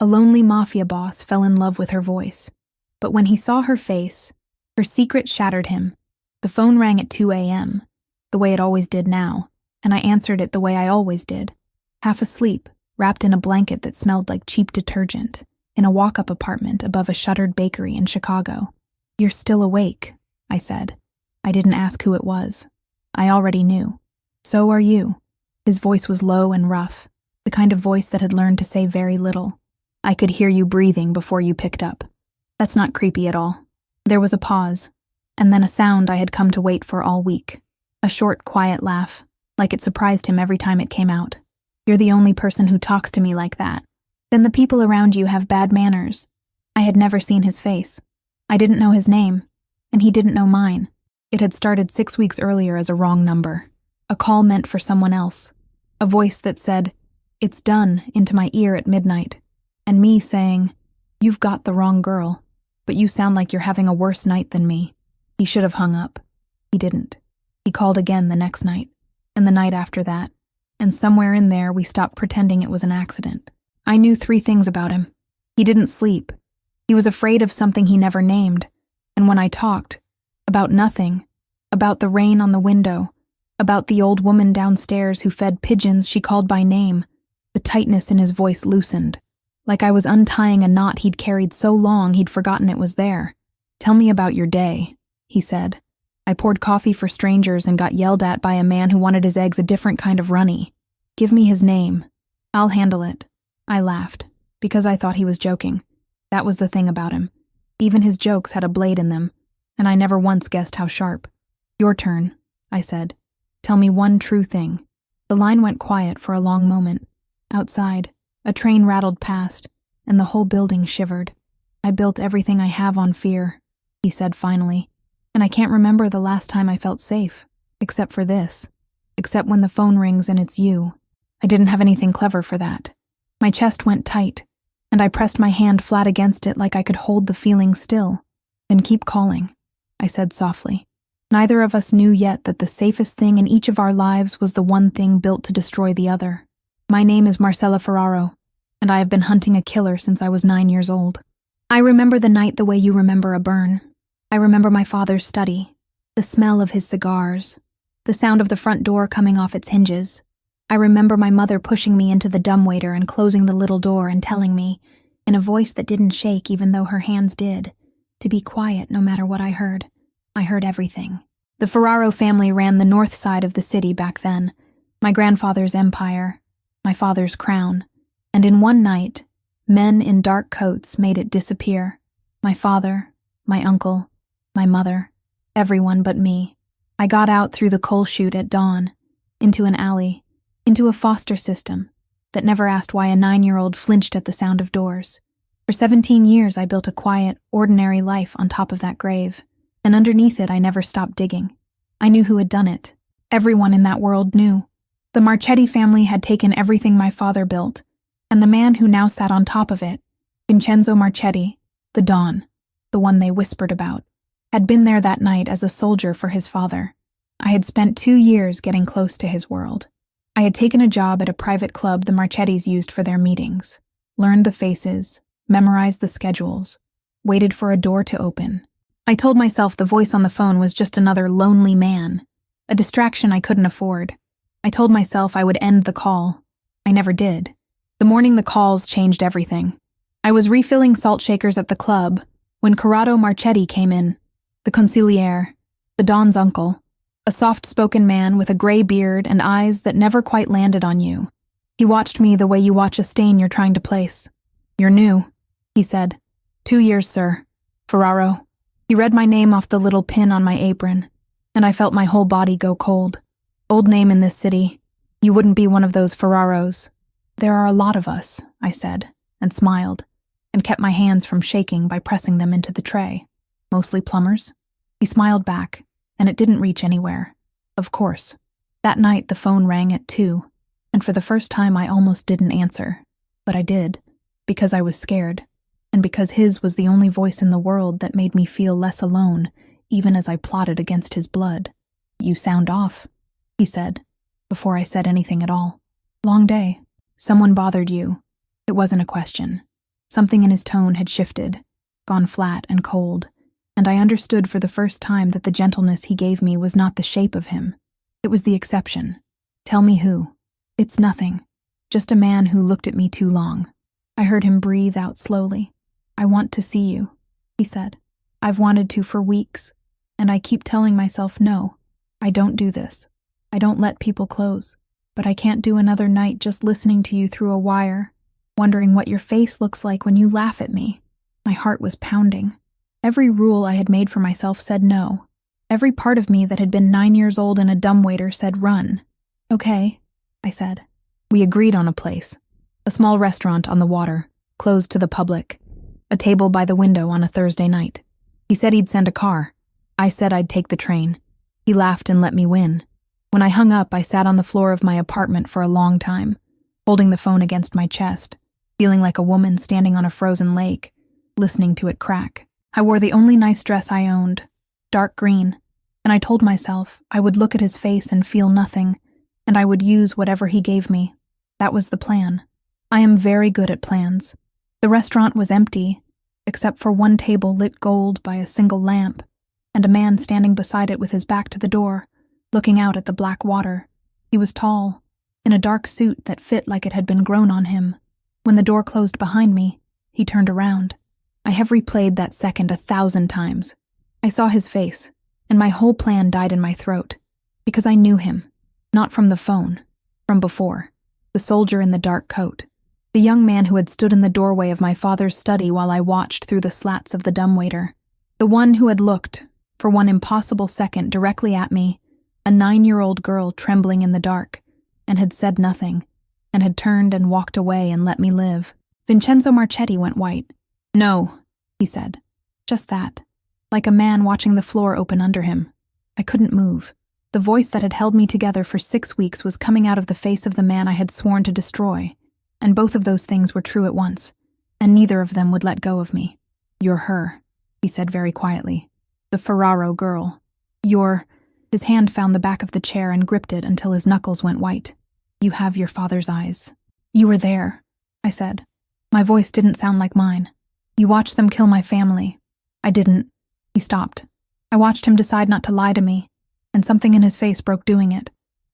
A lonely mafia boss fell in love with her voice. But when he saw her face, her secret shattered him. The phone rang at 2 a.m., the way it always did now, and I answered it the way I always did. Half asleep, wrapped in a blanket that smelled like cheap detergent, in a walk-up apartment above a shuttered bakery in Chicago. "You're still awake," I said. I didn't ask who it was. I already knew. "So are you." His voice was low and rough, the kind of voice that had learned to say very little. "I could hear you breathing before you picked up." That's not creepy at all. There was a pause, and then a sound I had come to wait for all week. A short, quiet laugh, like it surprised him every time it came out. "You're the only person who talks to me like that. Then the people around you have bad manners." I had never seen his face. I didn't know his name, and he didn't know mine. It had started 6 weeks earlier as a wrong number. A call meant for someone else. A voice that said, "It's done," into my ear at midnight. And me saying, "You've got the wrong girl, but you sound like you're having a worse night than me." He should have hung up. He didn't. He called again the next night, and the night after that, and somewhere in there we stopped pretending it was an accident. I knew 3 things about him. He didn't sleep. He was afraid of something he never named, and when I talked, about nothing, about the rain on the window, about the old woman downstairs who fed pigeons she called by name, the tightness in his voice loosened, like I was untying a knot he'd carried so long he'd forgotten it was there. "Tell me about your day," he said. "I poured coffee for strangers and got yelled at by a man who wanted his eggs a different kind of runny. Give me his name. I'll handle it." I laughed, because I thought he was joking. That was the thing about him. Even his jokes had a blade in them, and I never once guessed how sharp. "Your turn," I said. "Tell me one true thing." The line went quiet for a long moment. Outside, a train rattled past, and the whole building shivered. "I built everything I have on fear," he said finally, "and I can't remember the last time I felt safe, except for this, except when the phone rings and it's you. I didn't have anything clever for that." My chest went tight, and I pressed my hand flat against it like I could hold the feeling still. "Then keep calling," I said softly. Neither of us knew yet that the safest thing in each of our lives was the one thing built to destroy the other. My name is Marcella Ferraro, and I have been hunting a killer since I was 9 years old. I remember the night the way you remember a burn. I remember my father's study, the smell of his cigars, the sound of the front door coming off its hinges. I remember my mother pushing me into the dumbwaiter and closing the little door and telling me, in a voice that didn't shake even though her hands did, to be quiet no matter what I heard. I heard everything. The Ferraro family ran the north side of the city back then, my grandfather's empire, my father's crown, and in one night, men in dark coats made it disappear. My father, my uncle, my mother, everyone but me. I got out through the coal chute at dawn, into an alley, into a foster system that never asked why a 9-year-old flinched at the sound of doors. For 17 years I built a quiet, ordinary life on top of that grave, and underneath it I never stopped digging. I knew who had done it. Everyone in that world knew. The Marchetti family had taken everything my father built, and the man who now sat on top of it, Vincenzo Marchetti, the Don, the one they whispered about, had been there that night as a soldier for his father. I had spent 2 years getting close to his world. I had taken a job at a private club the Marchettis used for their meetings, learned the faces, memorized the schedules, waited for a door to open. I told myself the voice on the phone was just another lonely man, a distraction I couldn't afford. I told myself I would end the call. I never did. The morning the calls changed everything. I was refilling salt shakers at the club when Corrado Marchetti came in, the consigliere, the Don's uncle, a soft-spoken man with a gray beard and eyes that never quite landed on you. He watched me the way you watch a stain you're trying to place. "You're new," he said. 2 years, sir. Ferraro." He read my name off the little pin on my apron, and I felt my whole body go cold. "Old name in this city. You wouldn't be one of those Ferraros." "There are a lot of us," I said, and smiled, and kept my hands from shaking by pressing them into the tray. "Mostly plumbers?" He smiled back, and it didn't reach anywhere. Of course. That night the phone rang at 2, and for the first time I almost didn't answer. But I did, because I was scared, and because his was the only voice in the world that made me feel less alone, even as I plotted against his blood. "You sound off," he said, before I said anything at all. "Long day. Someone bothered you." It wasn't a question. Something in his tone had shifted, gone flat and cold, and I understood for the first time that the gentleness he gave me was not the shape of him. It was the exception. Tell me who. It's nothing. Just a man who looked at me too long. I heard him breathe out slowly. I want to see you, he said. I've wanted to for weeks, and I keep telling myself no. I don't do this. I don't let people close. But I can't do another night just listening to you through a wire, wondering what your face looks like when you laugh at me. My heart was pounding. Every rule I had made for myself said no. Every part of me that had been 9 years old and a dumbwaiter said run. Okay, I said. We agreed on a place. A small restaurant on the water, closed to the public. A table by the window on a Thursday night. He said he'd send a car. I said I'd take the train. He laughed and let me win. When I hung up, I sat on the floor of my apartment for a long time, holding the phone against my chest, feeling like a woman standing on a frozen lake, listening to it crack. I wore the only nice dress I owned, dark green, and I told myself I would look at his face and feel nothing, and I would use whatever he gave me. That was the plan. I am very good at plans. The restaurant was empty, except for one table lit gold by a single lamp, and a man standing beside it with his back to the door, looking out at the black water. He was tall, in a dark suit that fit like it had been grown on him. When the door closed behind me, he turned around. I have replayed that second 1,000 times. I saw his face, and my whole plan died in my throat, because I knew him, not from the phone, from before. The soldier in the dark coat. The young man who had stood in the doorway of my father's study while I watched through the slats of the dumbwaiter. The one who had looked, for one impossible second, directly at me, a 9-year-old girl trembling in the dark, and had said nothing, and had turned and walked away and let me live. Vincenzo Marchetti went white. No, he said. Just that. Like a man watching the floor open under him. I couldn't move. The voice that had held me together for 6 weeks was coming out of the face of the man I had sworn to destroy, and both of those things were true at once, and neither of them would let go of me. You're her, he said very quietly. The Ferraro girl. His hand found the back of the chair and gripped it until his knuckles went white. You have your father's eyes. You were there, I said. My voice didn't sound like mine. You watched them kill my family. I didn't. He stopped. I watched him decide not to lie to me, and something in his face broke doing it.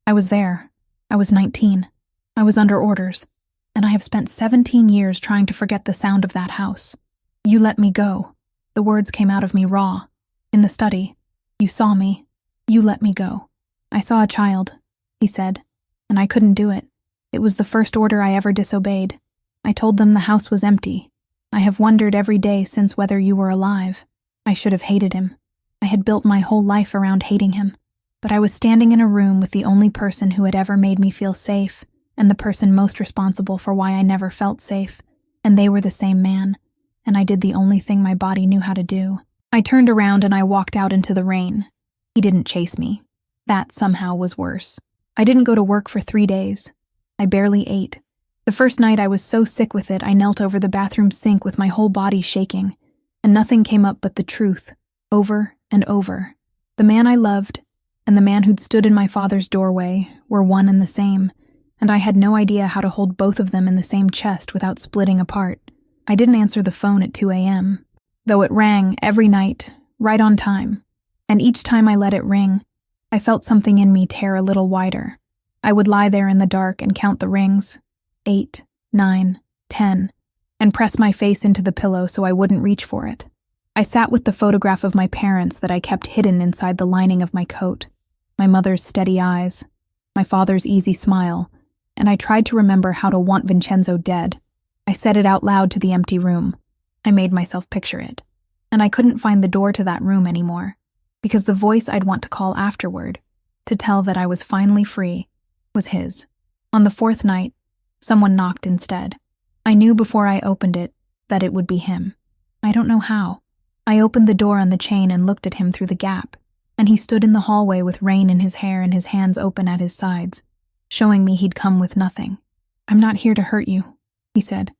I was there. I was 19. I was under orders, and I have spent 17 years trying to forget the sound of that house. You let me go. The words came out of me raw. In the study. You saw me. You let me go. I saw a child, he said, and I couldn't do it. It was the first order I ever disobeyed. I told them the house was empty. I have wondered every day since whether you were alive. I should have hated him. I had built my whole life around hating him. But I was standing in a room with the only person who had ever made me feel safe, and the person most responsible for why I never felt safe, and they were the same man, and I did the only thing my body knew how to do. I turned around and I walked out into the rain. He didn't chase me. That somehow was worse. I didn't go to work for 3 days. I barely ate. The first night I was so sick with it I knelt over the bathroom sink with my whole body shaking, and nothing came up but the truth, over and over. The man I loved, and the man who'd stood in my father's doorway, were one and the same, and I had no idea how to hold both of them in the same chest without splitting apart. I didn't answer the phone at 2 a.m., though it rang every night, right on time. And each time I let it ring, I felt something in me tear a little wider. I would lie there in the dark and count the rings, 8, 9, 10, and press my face into the pillow so I wouldn't reach for it. I sat with the photograph of my parents that I kept hidden inside the lining of my coat, my mother's steady eyes, my father's easy smile, and I tried to remember how to want Vincenzo dead. I said it out loud to the empty room. I made myself picture it. And I couldn't find the door to that room anymore, because the voice I'd want to call afterward, to tell that I was finally free, was his. On the 4th night, someone knocked instead. I knew before I opened it that it would be him. I don't know how. I opened the door on the chain and looked at him through the gap, and he stood in the hallway with rain in his hair and his hands open at his sides, showing me he'd come with nothing. I'm not here to hurt you, he said.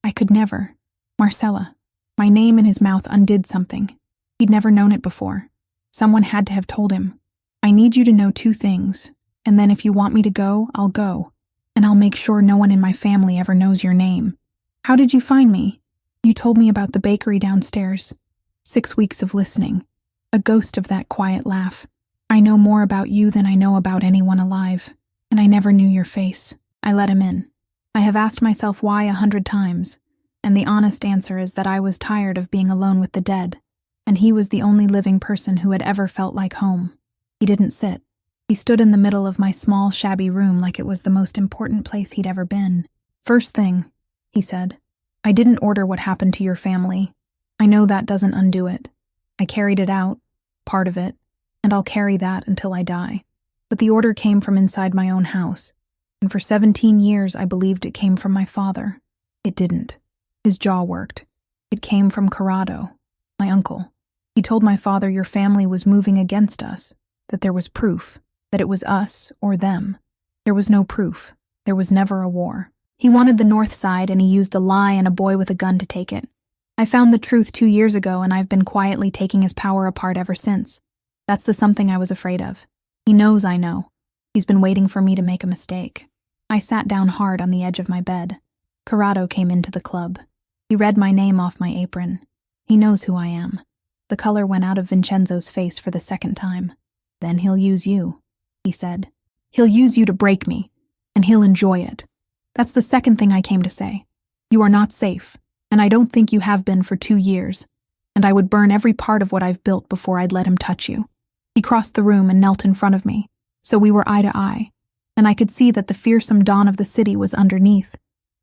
I could never. Marcella. My name in his mouth undid something. He'd never known it before. Someone had to have told him. I need you to know 2 things, and then if you want me to go, I'll go, and I'll make sure no one in my family ever knows your name. How did you find me? You told me about the bakery downstairs. 6 weeks of listening. A ghost of that quiet laugh. I know more about you than I know about anyone alive, and I never knew your face. I let him in. I have asked myself why 100 times, and the honest answer is that I was tired of being alone with the dead, and he was the only living person who had ever felt like home. He didn't sit. He stood in the middle of my small, shabby room like it was the most important place he'd ever been. First thing, he said, I didn't order what happened to your family. I know that doesn't undo it. I carried it out, part of it, and I'll carry that until I die. But the order came from inside my own house, and for 17 years I believed it came from my father. It didn't. His jaw worked. It came from Corrado, my uncle. He told my father your family was moving against us, that there was proof, that it was us or them. There was no proof. There was never a war. He wanted the North Side, and he used a lie and a boy with a gun to take it. I found the truth 2 years ago, and I've been quietly taking his power apart ever since. That's the something I was afraid of. He knows I know. He's been waiting for me to make a mistake. I sat down hard on the edge of my bed. Corrado came into the club. He read my name off my apron. He knows who I am. The color went out of Vincenzo's face for the second time. Then he'll use you, he said. He'll use you to break me, and he'll enjoy it. That's the second thing I came to say. You are not safe, and I don't think you have been for 2 years, and I would burn every part of what I've built before I'd let him touch you. He crossed the room and knelt in front of me, so we were eye to eye, and I could see that the fearsome dawn of the city was underneath,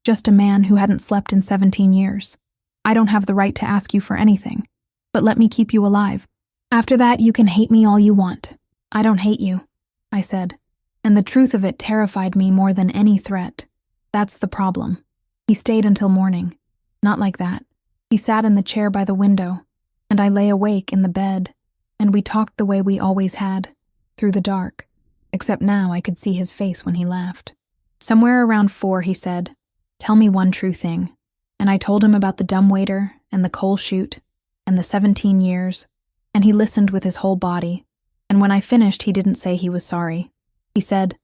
just a man who hadn't slept in 17 years. I don't have the right to ask you for anything, but let me keep you alive. After that, you can hate me all you want. I don't hate you, I said, and the truth of it terrified me more than any threat. That's the problem. He stayed until morning. Not like that. He sat in the chair by the window, and I lay awake in the bed, and we talked the way we always had, through the dark, except now I could see his face when he laughed. Somewhere around 4, he said, "Tell me one true thing." And I told him about the dumbwaiter and the coal chute and the 17 years, and he listened with his whole body, and when I finished he didn't say he was sorry. He said,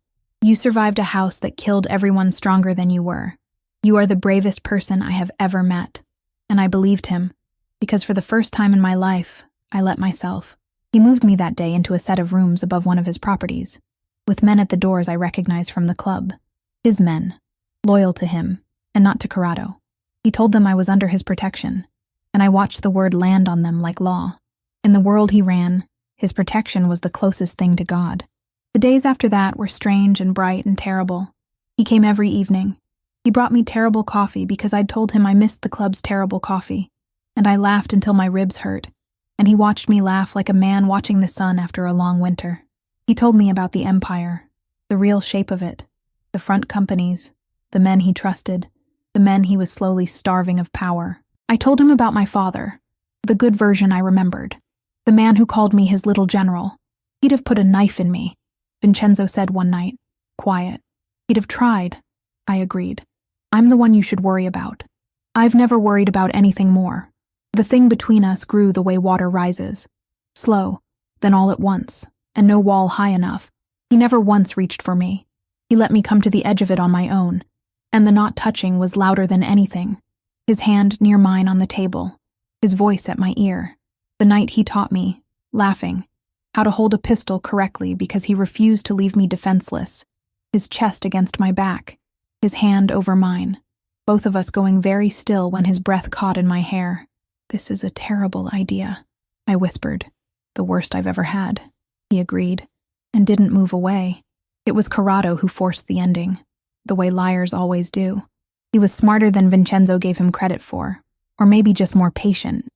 "You survived a house that killed everyone stronger than you were. You are the bravest person I have ever met." And I believed him, because for the first time in my life, I let myself. He moved me that day into a set of rooms above one of his properties, with men at the doors I recognized from the club. His men, loyal to him, and not to Corrado. He told them I was under his protection, and I watched the word land on them like law. In the world he ran, his protection was the closest thing to God. The days after that were strange and bright and terrible. He came every evening. He brought me terrible coffee because I'd told him I missed the club's terrible coffee, and I laughed until my ribs hurt, and he watched me laugh like a man watching the sun after a long winter. He told me about the empire, the real shape of it, the front companies, the men he trusted, the men he was slowly starving of power. I told him about my father, the good version I remembered, the man who called me his little general. He'd have put a knife in me, Vincenzo said one night, quiet. He'd have tried, I agreed. I'm the one you should worry about. I've never worried about anything more. The thing between us grew the way water rises. Slow, then all at once, and no wall high enough. He never once reached for me. He let me come to the edge of it on my own, and the not touching was louder than anything. His hand near mine on the table, his voice at my ear. The night he taught me, laughing, how to hold a pistol correctly because he refused to leave me defenseless, his chest against my back, his hand over mine, both of us going very still when his breath caught in my hair. "This is a terrible idea," I whispered. "The worst I've ever had," he agreed, and didn't move away. It was Corrado who forced the ending, the way liars always do. He was smarter than Vincenzo gave him credit for, or maybe just more patient.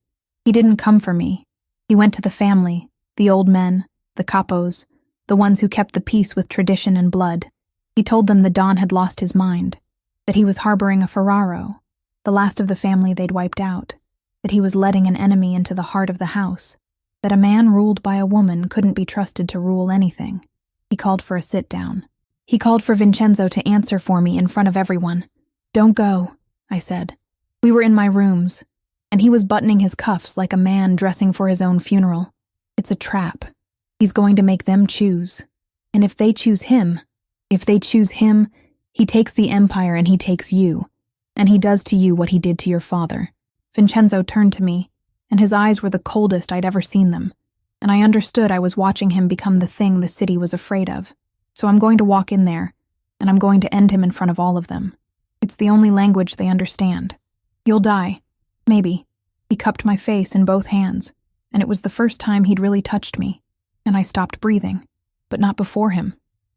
He didn't come for me. He went to the family, the old men, the capos, the ones who kept the peace with tradition and blood. He told them the Don had lost his mind, that he was harboring a Ferraro, the last of the family they'd wiped out, that he was letting an enemy into the heart of the house, that a man ruled by a woman couldn't be trusted to rule anything. He called for a sit-down. He called for Vincenzo to answer for me in front of everyone. "Don't go," I said. We were in my rooms, and he was buttoning his cuffs like a man dressing for his own funeral. It's a trap. He's going to make them choose. And if they choose him, he takes the empire and he takes you, and he does to you what he did to your father. Vincenzo turned to me, and his eyes were the coldest I'd ever seen them, and I understood I was watching him become the thing the city was afraid of. So I'm going to walk in there, and I'm going to end him in front of all of them. It's the only language they understand. You'll die. Maybe. He cupped my face in both hands, and it was the first time he'd really touched me, and I stopped breathing, but not before him.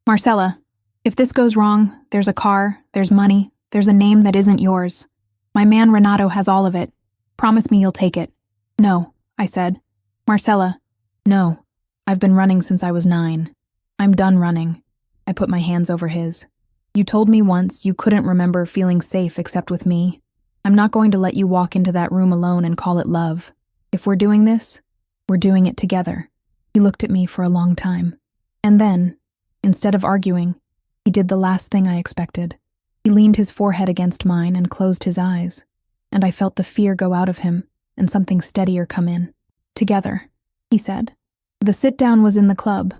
Marcella, if this goes wrong, there's a car, there's money, there's a name that isn't yours. My man Renato has all of it. Promise me you'll take it. No, I said. Marcella, no. I've been running since I was 9. I'm done running. I put my hands over his. You told me once you couldn't remember feeling safe except with me. I'm not going to let you walk into that room alone and call it love. If we're doing this, we're doing it together. He looked at me for a long time. And then, instead of arguing, he did the last thing I expected. He leaned his forehead against mine and closed his eyes, and I felt the fear go out of him and something steadier come in. Together, he said. The sit-down was in the club,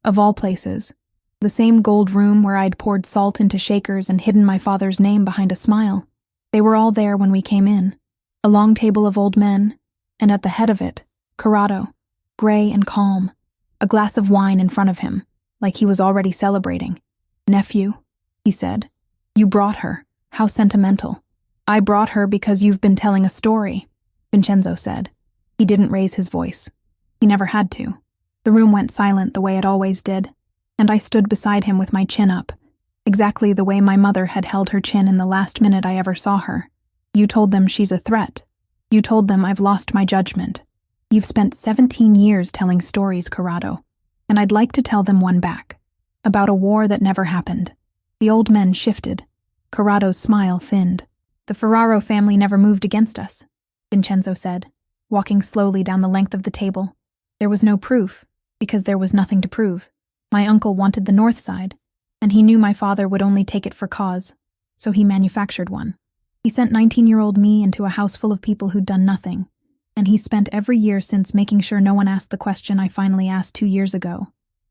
of all places. The same gold room where I'd poured salt into shakers and hidden my father's name behind a smile. They were all there when we came in. A long table of old men, and at the head of it, Corrado, gray and calm, a glass of wine in front of him, like he was already celebrating. Nephew, he said, you brought her. How sentimental. I brought her because you've been telling a story, Vincenzo said. He didn't raise his voice. He never had to. The room went silent the way it always did, and I stood beside him with my chin up, exactly the way my mother had held her chin in the last minute I ever saw her. You told them she's a threat. You told them I've lost my judgment. You've spent 17 years telling stories, Corrado, and I'd like to tell them one back, about a war that never happened. The old men shifted. Corrado's smile thinned. The Ferraro family never moved against us, Vincenzo said, walking slowly down the length of the table. There was no proof, because there was nothing to prove. My uncle wanted the north side, and he knew my father would only take it for cause, so he manufactured one. He sent 19-year-old me into a house full of people who'd done nothing, and he spent every year since making sure no one asked the question I finally asked 2 years ago.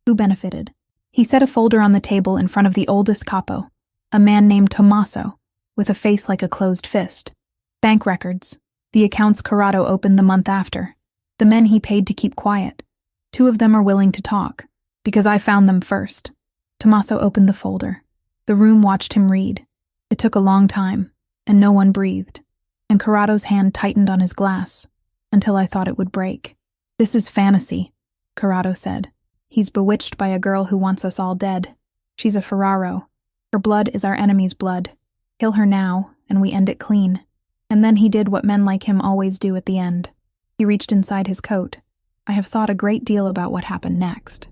Who benefited? He set a folder on the table in front of the oldest capo, a man named Tommaso, with a face like a closed fist. Bank records, the accounts Corrado opened the month after, the men he paid to keep quiet. 2 of them are willing to talk, because I found them first. Tommaso opened the folder. The room watched him read. It took a long time, and no one breathed, and Corrado's hand tightened on his glass, until I thought it would break. This is fantasy, Corrado said. He's bewitched by a girl who wants us all dead. She's a Ferraro. Her blood is our enemy's blood. Kill her now, and we end it clean. And then he did what men like him always do at the end. He reached inside his coat. I have thought a great deal about what happened next.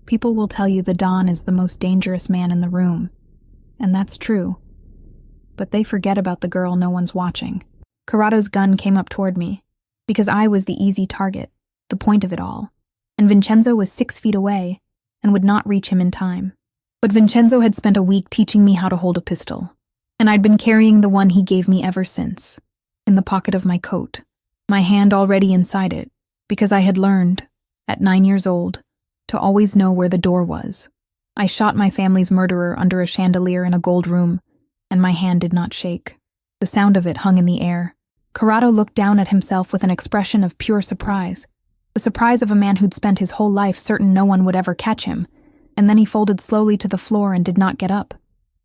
People will tell you the Don is the most dangerous man in the room, and that's true. But they forget about the girl no one's watching. Corrado's gun came up toward me, because I was the easy target, the point of it all, and Vincenzo was 6 feet away and would not reach him in time. But Vincenzo had spent a week teaching me how to hold a pistol, and I'd been carrying the one he gave me ever since, in the pocket of my coat, my hand already inside it, because I had learned, at 9 years old, to always know where the door was. I shot my family's murderer under a chandelier in a gold room, and my hand did not shake. The sound of it hung in the air. Corrado looked down at himself with an expression of pure surprise, the surprise of a man who'd spent his whole life certain no one would ever catch him, and then he folded slowly to the floor and did not get up.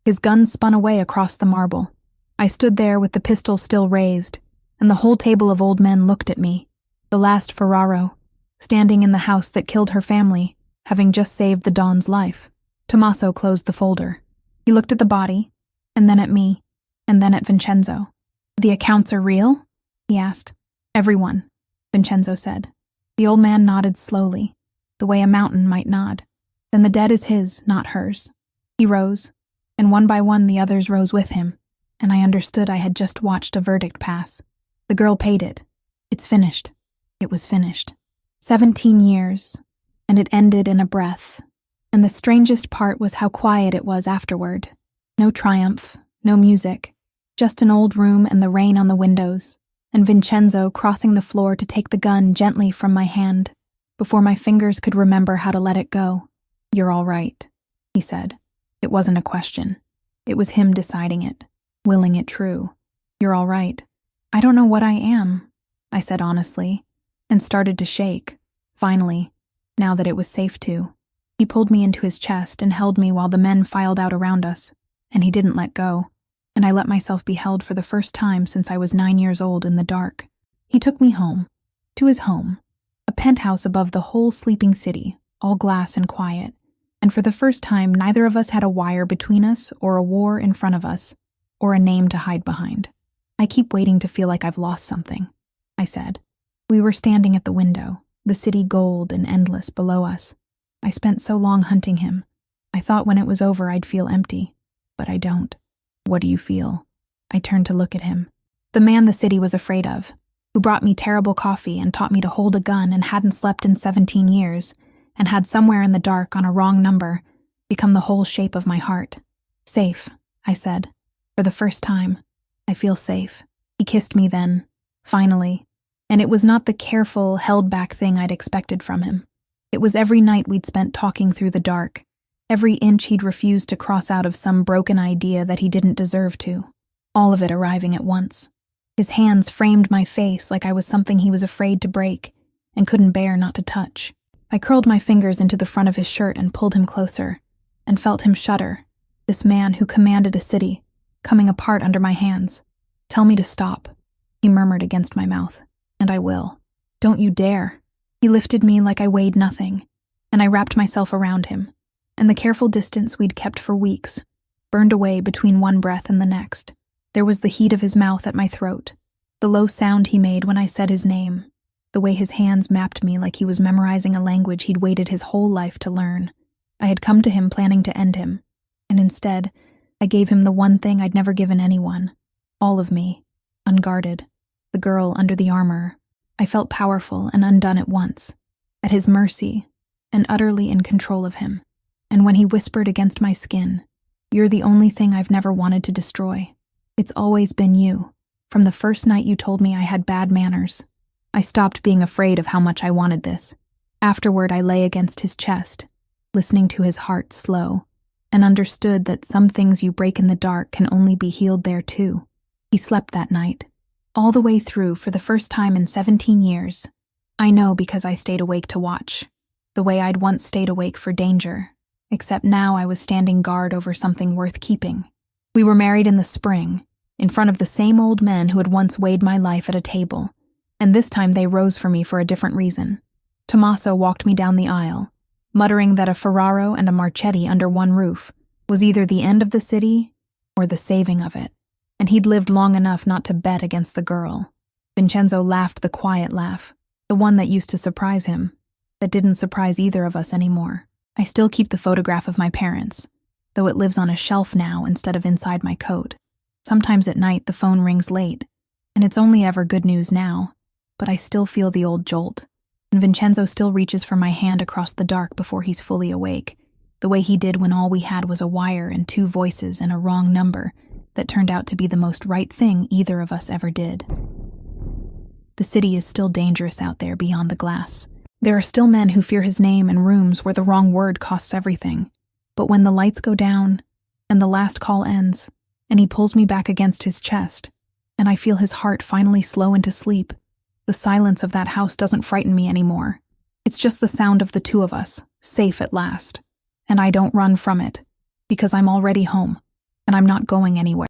His gun spun away across the marble. I stood there with the pistol still raised, and the whole table of old men looked at me, the last Ferraro, standing in the house that killed her family, having just saved the Don's life. Tommaso closed the folder. He looked at the body, and then at me, and then at Vincenzo. The accounts are real? He asked. Everyone, Vincenzo said. The old man nodded slowly, the way a mountain might nod. Then the dead is his, not hers. He rose, and one by one the others rose with him, and I understood I had just watched a verdict pass. The girl paid it. It's finished. It was finished. 17 years, and it ended in a breath. And the strangest part was how quiet it was afterward. No triumph, no music, just an old room and the rain on the windows, and Vincenzo crossing the floor to take the gun gently from my hand, before my fingers could remember how to let it go. You're all right, he said. It wasn't a question. It was him deciding it, willing it true. You're all right. I don't know what I am, I said honestly, and started to shake, finally, now that it was safe to. He pulled me into his chest and held me while the men filed out around us, and he didn't let go, and I let myself be held for the first time since I was 9 years old in the dark. He took me home, to his home, a penthouse above the whole sleeping city, all glass and quiet, and for the first time neither of us had a wire between us or a war in front of us, or a name to hide behind. I keep waiting to feel like I've lost something, I said. We were standing at the window, the city gold and endless below us. I spent so long hunting him. I thought when it was over I'd feel empty, but I don't. What do you feel? I turned to look at him. The man the city was afraid of, who brought me terrible coffee and taught me to hold a gun and hadn't slept in 17 years, and had somewhere in the dark on a wrong number become the whole shape of my heart. Safe, I said. For the first time, I feel safe. He kissed me then, finally, and it was not the careful, held-back thing I'd expected from him. It was every night we'd spent talking through the dark, every inch he'd refused to cross out of some broken idea that he didn't deserve to, all of it arriving at once. His hands framed my face like I was something he was afraid to break and couldn't bear not to touch. I curled my fingers into the front of his shirt and pulled him closer, and felt him shudder, this man who commanded a city, coming apart under my hands. Tell me to stop, he murmured against my mouth, and I will. Don't you dare. He lifted me like I weighed nothing, and I wrapped myself around him, and the careful distance we'd kept for weeks burned away between one breath and the next. There was the heat of his mouth at my throat, the low sound he made when I said his name, the way his hands mapped me like he was memorizing a language he'd waited his whole life to learn. I had come to him planning to end him, and instead, I gave him the one thing I'd never given anyone, all of me, unguarded, the girl under the armor. I felt powerful and undone at once, at his mercy, and utterly in control of him. And when he whispered against my skin, "You're the only thing I've never wanted to destroy. It's always been you, from the first night you told me I had bad manners," I stopped being afraid of how much I wanted this. Afterward, I lay against his chest, listening to his heart slow, and understood that some things you break in the dark can only be healed there too. He slept that night, all the way through for the first time in 17 years. I know because I stayed awake to watch, the way I'd once stayed awake for danger, except now I was standing guard over something worth keeping. We were married in the spring, in front of the same old men who had once weighed my life at a table, and this time they rose for me for a different reason. Tommaso walked me down the aisle, muttering that a Ferraro and a Marchetti under one roof was either the end of the city or the saving of it, and he'd lived long enough not to bet against the girl. Vincenzo laughed the quiet laugh, the one that used to surprise him, that didn't surprise either of us anymore. I still keep the photograph of my parents, though it lives on a shelf now instead of inside my coat. Sometimes at night the phone rings late, and it's only ever good news now, but I still feel the old jolt, and Vincenzo still reaches for my hand across the dark before he's fully awake, the way he did when all we had was a wire and 2 voices and a wrong number that turned out to be the most right thing either of us ever did. The city is still dangerous out there beyond the glass. There are still men who fear his name in rooms where the wrong word costs everything. But when the lights go down, and the last call ends, and he pulls me back against his chest, and I feel his heart finally slow into sleep, the silence of that house doesn't frighten me anymore. It's just the sound of the 2 of us, safe at last. And I don't run from it, because I'm already home, and I'm not going anywhere.